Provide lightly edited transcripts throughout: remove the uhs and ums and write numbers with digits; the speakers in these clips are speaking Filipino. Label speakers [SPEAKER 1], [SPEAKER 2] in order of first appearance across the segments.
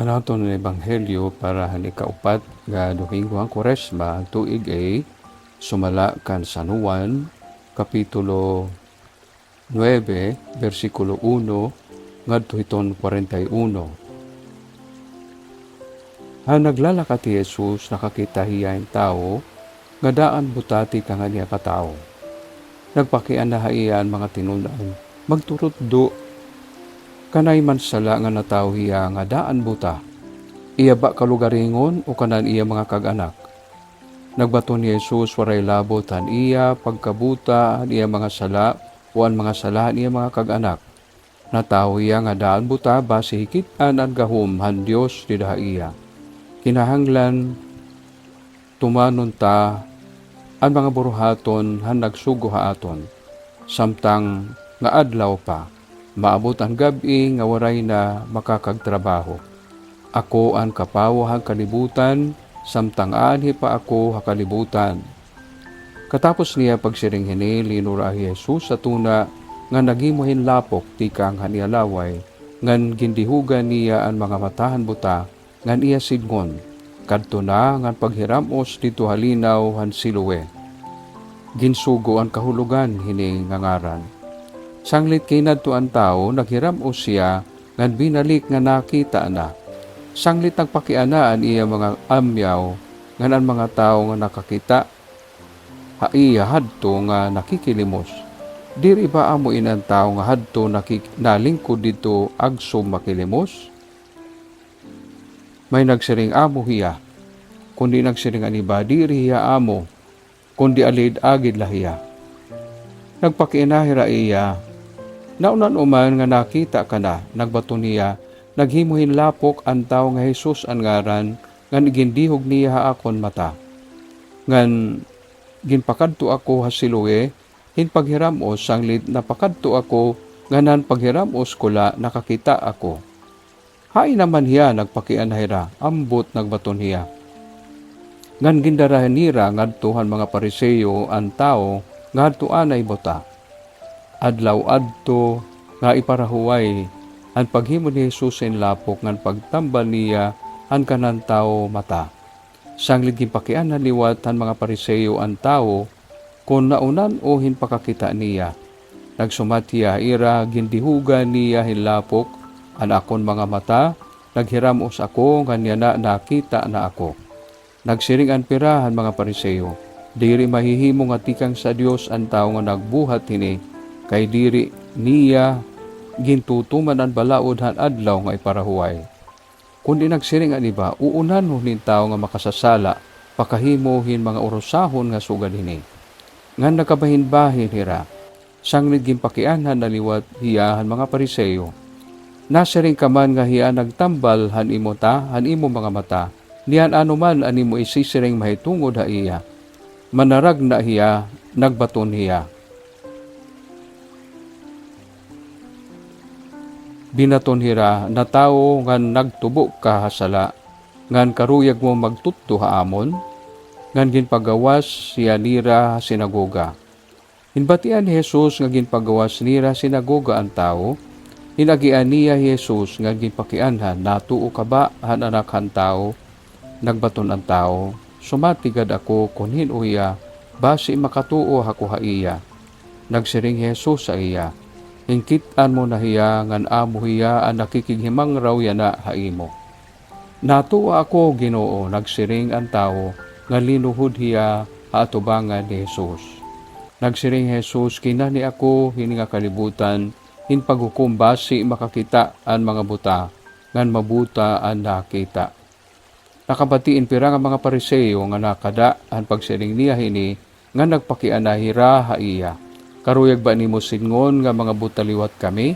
[SPEAKER 1] Kanaton ng Ebanghelyo para hanikaupat nga Domingo ang Kwaresma, ang tuig ay sumala kan San Juan, Kapitulo 9, versikulo 1, ngadto hiton 41. Ha naglalakad ti Jesus, nakakita hiya ang tao, nga daan butati ka nga niya katao. Nagpakian na haiyan mga tinunan, magturot do, kanay man sala nga nataw hiya nga daan buta. Iya ba kalugaringon o kanan iya mga kag-anak? Nagbato ni Jesus waray labot han iya pagkabuta han iya mga sala o ang mga salahan iya mga kag-anak. Nataw iya nga daan buta base hikitan ang gahom han Dios didaha iya. Kinahanglan tumanon ta ang mga buruhaton han nagsugo haaton. Samtang nga adlaw pa, maabot ang gabi nga waray na makakagtrabaho. Ako ang kapawa hang kalibutan, samtang anhi pa ako hakalibutan. Katapos niya pagsiring hini, linura Jesus sa tuna, nga nagimuhin lapok tikang hanialaway, ngan gindihugan niya ang mga matahan buta, ngan iya sidngon, kadto na ngan paghiramos dito halinaw han siluwe. Ginsugo ang kahulugan hini ngangaran. Sanglit kinadto ang tao, naghiramos siya, ngan binalik nga nakita na. Sanglit nagpakianaan iya mga amyaw, ngan ang mga tao nga nakakita, haiya hadto nga nakikilimos. Diri ba amo inang tao nga hadto nalingkod dito agsom makilimos? May nagsiring amo hiya, kundi nagsiring aniba, diri hiya amo, kundi alid agid lahiya. Nagpakianahira iya, naunan uman nga nakita ka na, nagbato niya, naghimuhin lapok ang tao nga Jesus ang ngaran, ngan igindihog niya akon mata. Ngan ginpakadto ako hasiluwe, hinpaghiramos sanglit napakadto ako, nganan paghiramos kula nakakita ako. Hain naman hiya nagpakianahira, ambot nagbaton hiya. Ngan gindarahan nira ngadtuhan mga Pariseyo ang tao, ngadto anay bota. Adlaw adto nga iparahuway, ang paghimo ni Jesus en lapok ngan pagtambal niya ang kanan tao mata. Sanglit gipakian na liwat han mga Pariseyo ang tao, kung naunan o hinpakakita niya. Nagsumatya ira gindihugan niya hinlapok an akon mga mata, naghiramos ako kanya na nakita na ako. Nagsiring ang pirahan mga Pariseyo, diri mahihimo nga tikang sa Dios ang tao nga nagbuhat hini, kay diri niya gintutuman ang balaod han adlaw nga iparahuway. Kundi nagsiring ang iba, uunan hunin tao nga makasasala, pakahimohin mga orosahon nga sugad hini. Ngan nakabahin-bahin hira, sanglit ginpakianhan na liwat hiyahan mga Pariseyo. Nasiring kaman nga hiya nagtambal han imo ta, han imo mga mata, niyan anuman animo isisiring mahitungod ha iya. Manarag na hiya, nagbaton hiya. Binaton hira na tao ngan nagtubo ka hasala, ngan karuyag mo magtutto haamon, ngan ginpagawas siya nira sinagoga. Hinbatian ni Jesus nga ginpagawas nira sinagoga ang tao, hinagian niya Jesus nga ginpakianhan, natuo ka ba han anak han tao? Nagbaton ang tao, sumatigad ako kunhin uya, basi makatuo ako ha iya. Nagsiring Jesus sa iya, hingkitan mo na hiya, ngan amo hiya ang nakikighimang raw yana haimo. Natuwa ako Ginoo, nagsiring ang tao, nga linuhod hiya haatubangan ni Jesus. Nagsiring Jesus, kinani ako hininga kalibutan, hinpaghukom basi makakita ang mga buta, ngan mabuta ang nakita. Nakabatiin pira nga mga Pariseyo nga nakada ang pagsiring niya hini, nga nagpakianahira ha iya. Karuyag ba nimo singon nga mga buta liwat kami?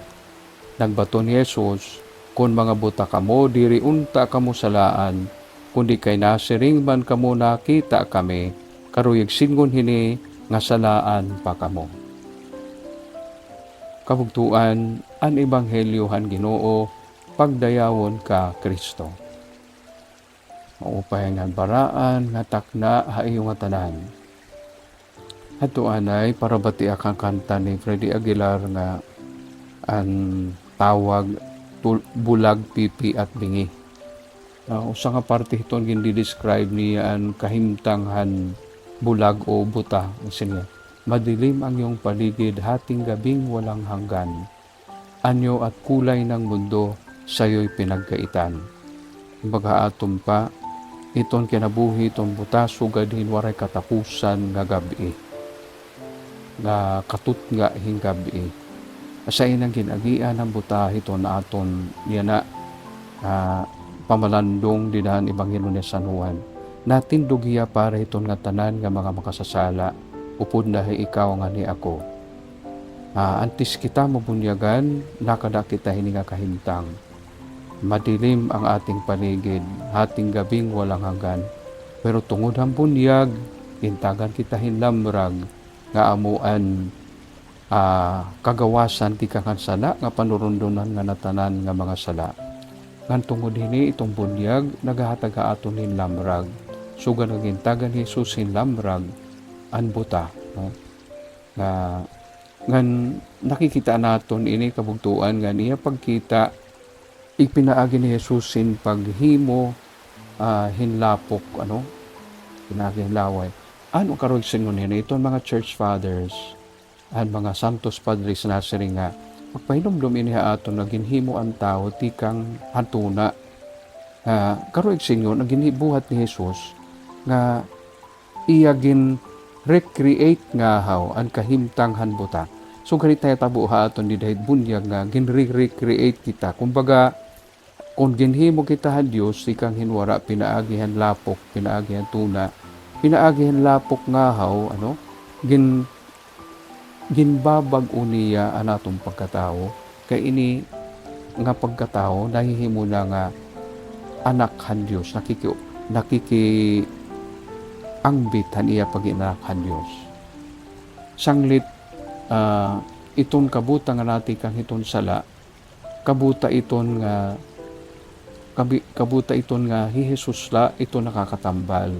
[SPEAKER 1] Nagbato ni Jesus, kung mga buta kamo, diri unta kamo salaan, kundi kay nasiring man kamo nakita kami, karuyag singon hini nga salaan pa kamo. Kabugtuan, ang Ebanghelyo han Ginoo, pagdayawon ka Kristo. Maupay nga baraan, nga takna, haiyo nga tanan. Ato anay para bati akang kanta ni Freddy Aguilar nga ang tawag bulag, pipi at bingi. Usa nga parte hiton gindi-describe niya ang kahimtanghan bulag o buta. Siya, madilim ang iyong paligid, hating gabing walang hanggan. Anyo at kulay ng mundo sayo'y pinagkaitan. Kumbaga atom pa, iton kinabuhi iton buta, sugad hinwaray katapusan nga gabi. Nga katut nga hinggabi. Asa inang ginagian ng buta hiton na aton niya na pamalandong dinahan Ebanghelyo ni San Juan. Natin dugiya para iton nga tanan nga mga makasasala, upod dahi ikaw nga ni ako. Antis kita mabunyagan, nakada kita hini nga kahimtang. Madilim ang ating paligid, hating gabing walang hanggan. Pero tungod ang bunyag, intagan kita hinlamrag, nga amuan kagawasan ti kakansala, nga panurundunan nga natanan nga mga sala. Ngan tungod hini itong bunyag, nagahataga aton hinlamrag. Sugan nga gintagan Jesus hinlamrag, anbuta. No? Ngan nakikita naton ini kabugtuan nga niya pagkita ipinaagi ni Jesus sin paghimo hinlapok pinaagi hinlaway. Ano karoy singon hini iton mga church fathers at mga santos padres na siri nga magpahinomdom ini aton na ginhimo ang tao tikang hantuna. Karoy singon ang ginhibuhat ni Jesus nga iya gin recreate nga haw ang kahimtang hanbuta. So ganit tayo tabuha aton di dahil bunyag nga gin-recreate kita. Kumbaga, kung ginhimo kita han Diyos, ikang hinwara, pinaagihan lapok, pinaagihan tuna, pinaagihan lapok nga haw, ginbabag uniya ang atong pagkatao. Kaya ini nga pagkatao, nahihimo na nga anak han Diyos, angbit han iya pag-inanak han Diyos. Sanglit, iton kabuta nga nati kang iton sala, kabuta iton nga hi Jesus la, ito nakakatambal.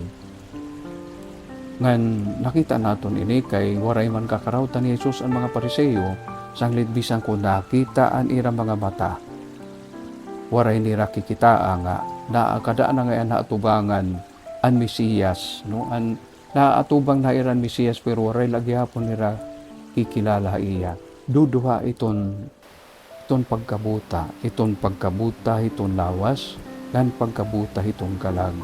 [SPEAKER 1] Ngan nakita naton ini kay waray man kakarawtan ni Jesus ang mga Pariseo, sanglit bisan ko nakita an ira mga mata. Waray nira kikita nga naakadaan na ngayon naatubangan an Mesiyas, no? An naatubang na iran Mesiyas pero waray lagi hapon nira kikilala iya. Duduha iton pagkabuta, iton lawas, dan pagkabuta iton kalag.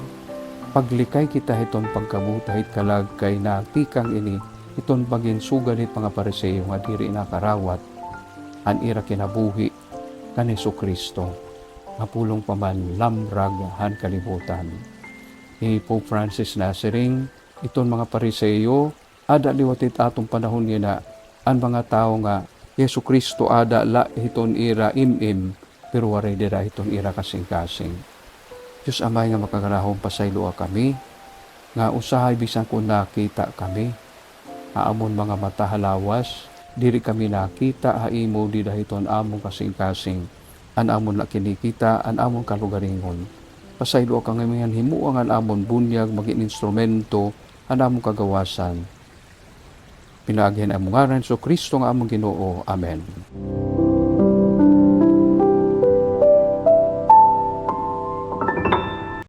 [SPEAKER 1] Paglikay kita iton pagkabuta it kalag kay natikang ini, iton paginsugan it mga Pariseo nga diri nakarawat, an ira kinabuhi kan Jesucristo, nga pulong paman lamrag han kalibutan. Ni Pope Francis na siring, iton mga Pariseo, ada liwatit atong panahon niya na, ang mga tao nga Yesu Kristo ada la hiton ira imim pero waray dira hiton ira kasing-kasing. Diyos Amay nga makagarahong pasaylo kami nga usahay bisan kung nakita kami aamon mga mata halawas diri kami nakita haimo di dahiton among kasing-kasing an amon la kinikita an amon kalugaringon. Pasaylo ka ngayon himuang an amon bunyag maging instrumento an among kagawasan. Pinagyan ang ngaran so Kristo nga among Ginoo. Amen.